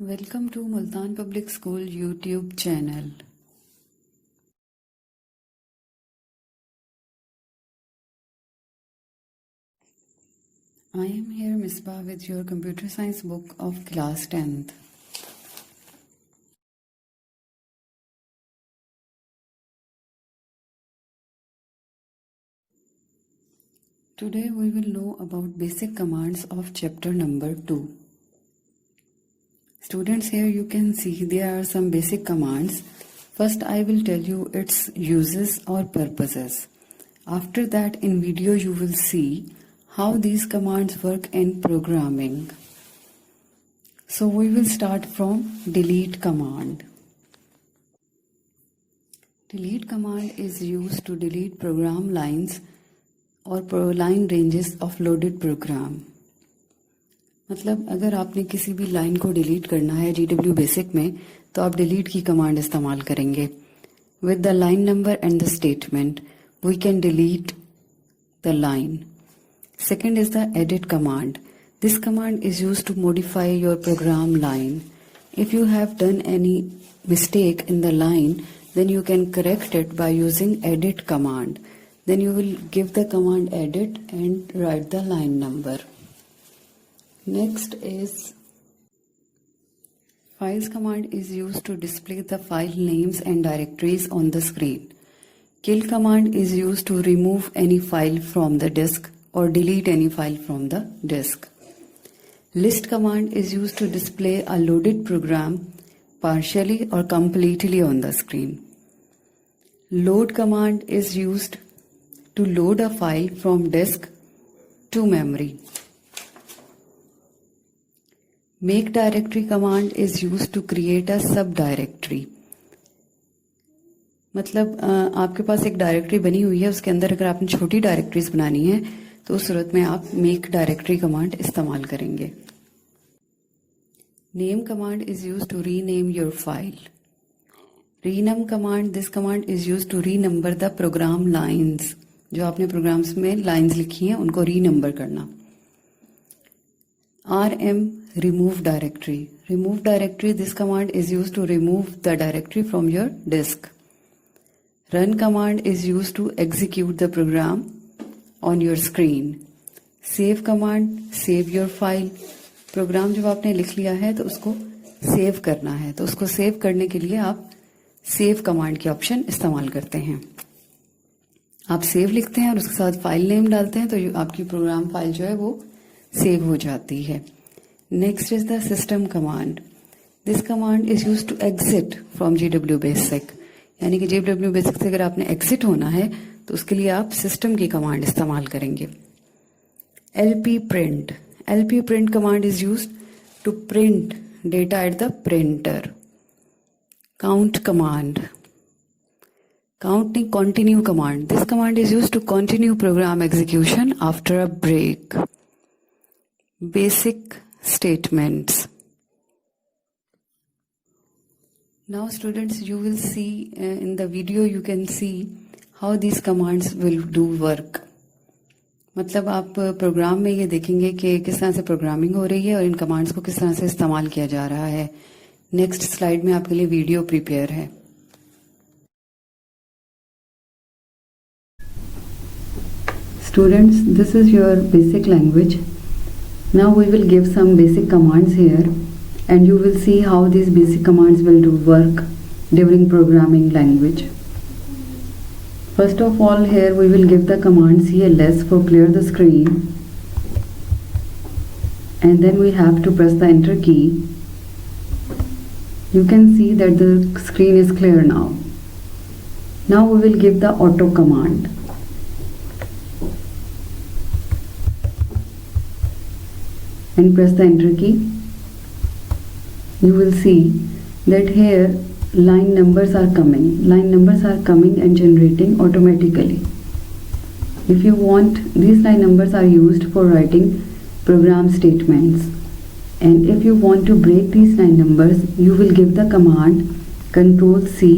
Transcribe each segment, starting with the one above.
Welcome to Multan Public School YouTube channel. I am here Misbah with your computer science book of class 10th. Today we will know about basic commands of chapter number 2. Students, here you can see there are some basic commands. First I will tell you its uses or purposes. After that in video you will see how these commands work in programming. So we will start from delete command. Delete command is used to delete program lines और line ranges of loaded program. मतलब अगर आपने किसी भी line को delete करना है GW basic में तो आप डिलीट की कमांड इस्तेमाल करेंगे. With the line number and the statement we can delete the line. Second is the edit command. This command is use to modify your program line. If you have done any mistake in the line then you can correct it by using edit command. Then you will give the command edit and write the line number. Next is files command is used to display the file names and directories on the screen. Kill command is used to remove any file from the disk or delete any file from the disk. List command is used to display a loaded program partially or completely on the screen. Load command is used to load a file from disk to memory. Make directory command is used to create a subdirectory. मतलब आपके पास एक directory बनी हुई है, उसके अंदर अगर आपने छोटी डायरेक्टरीज बनानी है तो उस सूरत में आप मेक डायरेक्टरी कमांड इस्तेमाल करेंगे. Name command is used to rename your file. Renum command, this command is used to renumber the program lines. जो आपने प्रोग्राम्स में लाइंस लिखी हैं उनको रीनंबर करना. RM remove directory. Remove directory, this command is used to remove the directory from your disk. Run command is used to execute the program on your screen. Save command, save your file. Program जब आपने लिख लिया है तो उसको save करना है, तो उसको सेव करने के लिए आप सेव कमांड की ऑप्शन इस्तेमाल करते हैं. आप सेव लिखते हैं और उसके साथ फाइल नेम डालते हैं तो आपकी प्रोग्राम फाइल जो है वो सेव हो जाती है. Next is the system command. This command is use to exit from GW basic. यानी कि GW बेसिक से अगर आपने एग्जिट होना है तो उसके लिए आप सिस्टम की कमांड इस्तेमाल करेंगे. LP print. LP print command is used to print data at the printer. Count command. Counting continue command. This command is used to continue program execution after a break. Basic statements. Now students, you will see in the video you can see how these commands will do work. मतलब आप programme में ये देखेंगे कि किस तरह से programming हो रही है और इन कमांड्स को किस तरह से इस्तेमाल किया जा रहा है. नेक्स्ट स्लाइड में आपके लिए वीडियो प्रिपेयर है. Students, this is your basic language. Now we will give some basic commands here and you will see how this basic commands will do work during programming language. First of all, here we will give the command CLS for clear the screen, and then we have to press the enter key. You can see that the screen is clear now. Now we will give the auto command. And press the enter key. You will see that here line numbers are coming. Line numbers are coming and generating automatically. If you want, these line numbers are used for writing program statements. And if you want to break these line numbers, you will give the command Control C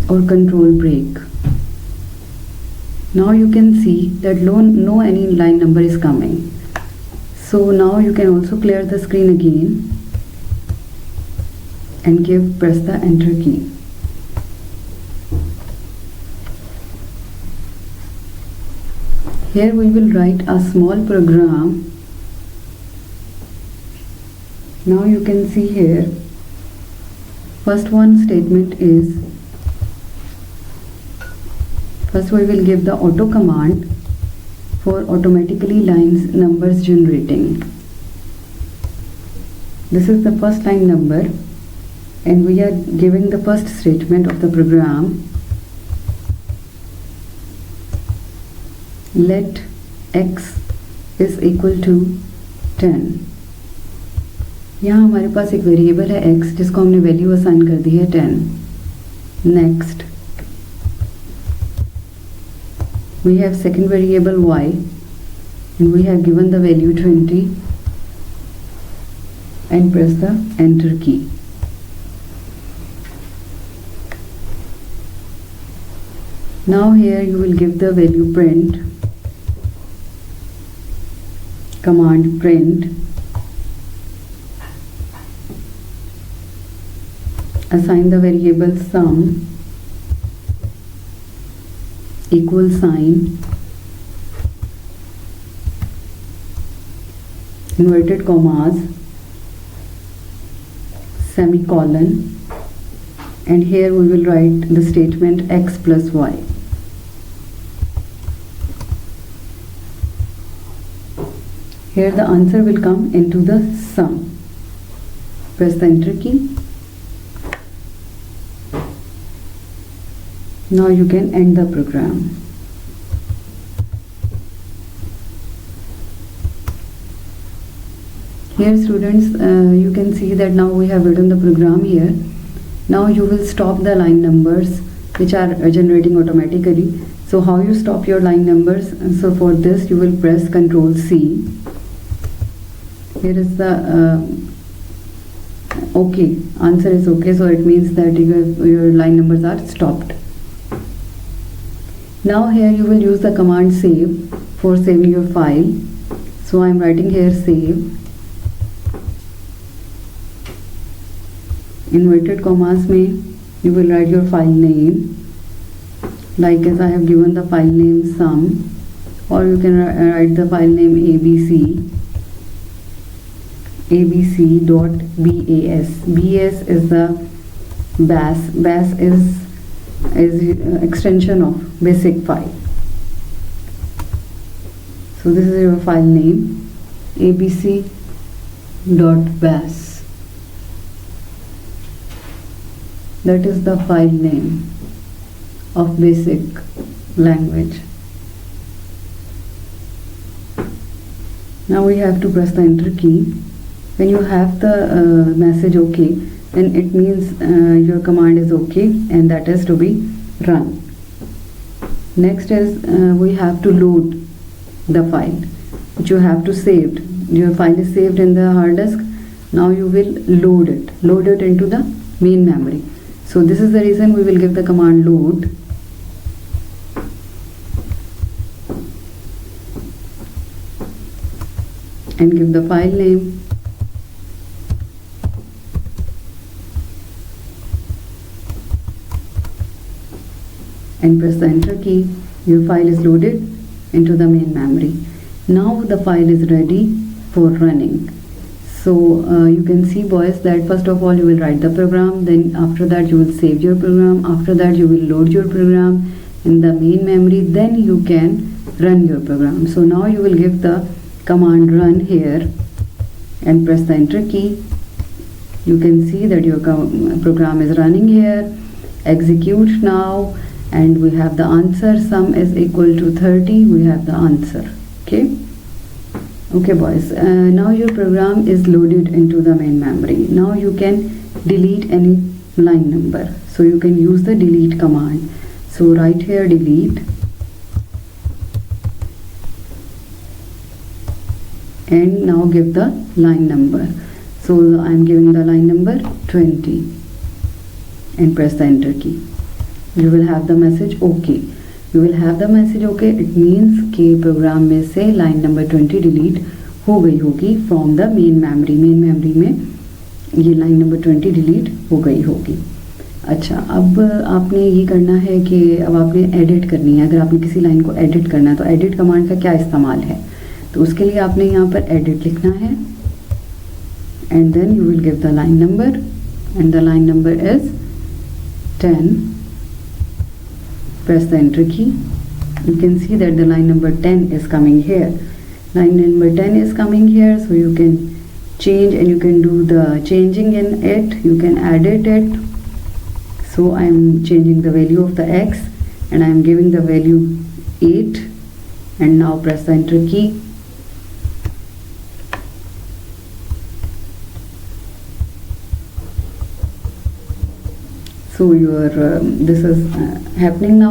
or Control Break. Now you can see that no any line number is coming. So now you can also clear the screen again and press the enter key. Here we will write a small program. Now you can see here, first one statement is, first we will give the auto command for automatically lines numbers generating. This is the first line number, and we are giving the first statement of the program. Let x is equal to 10. यहाँ हमारे पास एक variable है x जिसको हमने value assign कर दी है 10. Next we have second variable y and we have given the value 20 and press the enter key. Now here you will give the value print, command print, assign the variable sum, equal sign, inverted commas, semicolon, and here we will write the statement x plus y. Here the answer will come into the sum. Press the enter key. Now you can end the program. Here students, you can see that now we have written the program here. Now you will stop the line numbers which are generating automatically. So how you stop your line numbers? So for this you will press Ctrl C. Here is the OK. Answer is OK, so it means that your line numbers are stopped. Now here you will use the command save for saving your file. So I am writing here save. Inverted commas में you will write your file name, like as I have given the file name sum, or you can write the file name abc.bas. bas is the bas is extension of basic file. So this is your file name abc.bas. That is the file name of basic language. Now we have to press the enter key. When you have the message OK, then it means your command is OK and that is to be run. Next is we have to load the file which you have to save. Your file is saved in the hard disk. Now you will load it into the main memory. So this is the reason we will give the command load. And give the file name. And press the enter key. Your file is loaded into the main memory. Now the file is ready for running. So you can see boys that first of all you will write the program, then after that you will save your program, after that you will load your program in the main memory, then you can run your program. So now you will give the command run here and press the enter key. You can see that your program is running here. Execute now, and we have the answer. Sum is equal to 30. We have the answer. Okay boys, now your program is loaded into the main memory. Now you can delete any line number. So you can use the delete command. So write here delete and now give the line number. So I am giving the line number 20 and press the enter key. You will have the message OK. You will have the message OK. It means कि program में से line number 20 delete हो गई होगी from the main memory में ये line number 20 delete हो गई होगी। अच्छा, अब आपने ये करना है कि अब आपने एडिट करनी है। अगर आपने किसी लाइन को एडिट करना है तो एडिट कमांड का क्या इस्तेमाल है, तो उसके लिए आपने यहाँ पर एडिट लिखना है and then you will give the line number and the line number is 10. Press the enter key. You can see that the line number 10 is coming here. Line number 10 is coming here, so you can change and you can do the changing in it. You can edit it. So I am changing the value of the x and I am giving the value 8 and now press the enter key. So your this is happening now.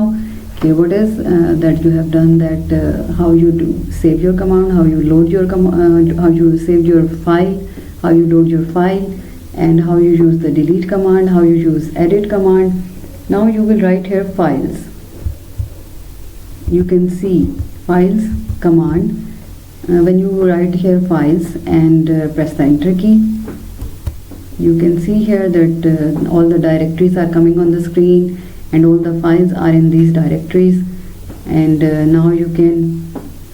Okay, what is that you have done, that how you do save your command, how you load your how you saved your file, how you load your file, and how you use the delete command, how you use edit command. Now you will write here files. You can see files command. When you write here files and press the enter key, you can see here that all the directories are coming on the screen and all the files are in these directories, and now you can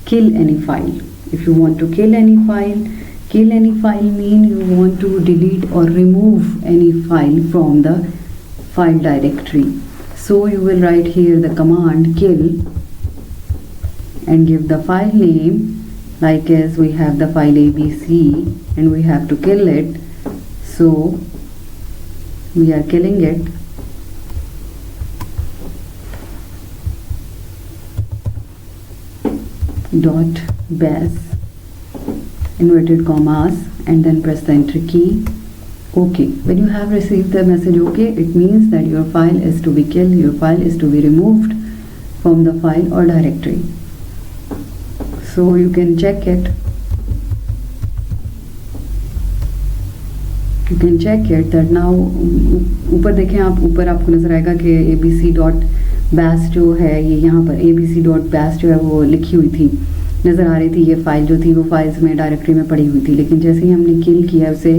kill any file. If you want to kill any file mean you want to delete or remove any file from the file directory. So you will write here the command kill and give the file name, like as we have the file ABC and we have to kill it. So we are killing it. Dot bas inverted commas and then press the enter key. OK. When you have received the message OK, it means that your file is to be killed, your file is to be removed from the file or directory. So you can check it. You can check it that now ऊपर देखें आप, ऊपर आपको नजर आएगा कि abc.bas जो है ये यहाँ पर abc.bas जो है वो लिखी हुई थी, नज़र आ रही थी। ये फाइल जो थी वो फाइल्स में डायरेक्टरी में पड़ी हुई थी, लेकिन जैसे ही हमने किल किया उसे,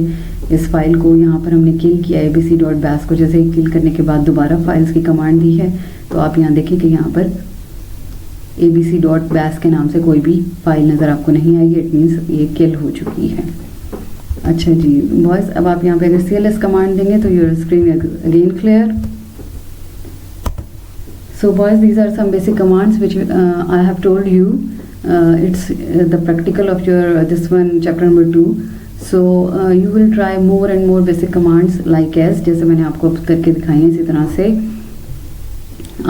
इस फाइल को यहाँ पर हमने किल किया abc.bas को, जैसे ही किल करने के बाद दोबारा फाइल्स की कमांड दी है तो आप यहाँ देखें कि यहाँ पर abc.bas के नाम से कोई भी फाइल नज़र आपको नहीं आएगी। इट मीन्स ये किल हो चुकी है। अच्छा जी बॉयज, अब आप यहाँ पे अगर CLS कमांड देंगे तो your screen again clear. So boys, these are some basic commands which I have told you. It's the practical of your this one chapter number 2. So you will try more and more basic commands like as, जैसे मैंने आपको करके दिखाई है इसी तरह से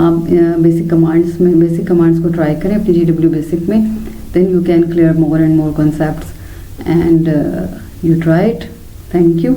आप बेसिक कमांड्स को ट्राई करें अपनी GW बेसिक में, then you can clear more and more concepts and you try it. Thank you.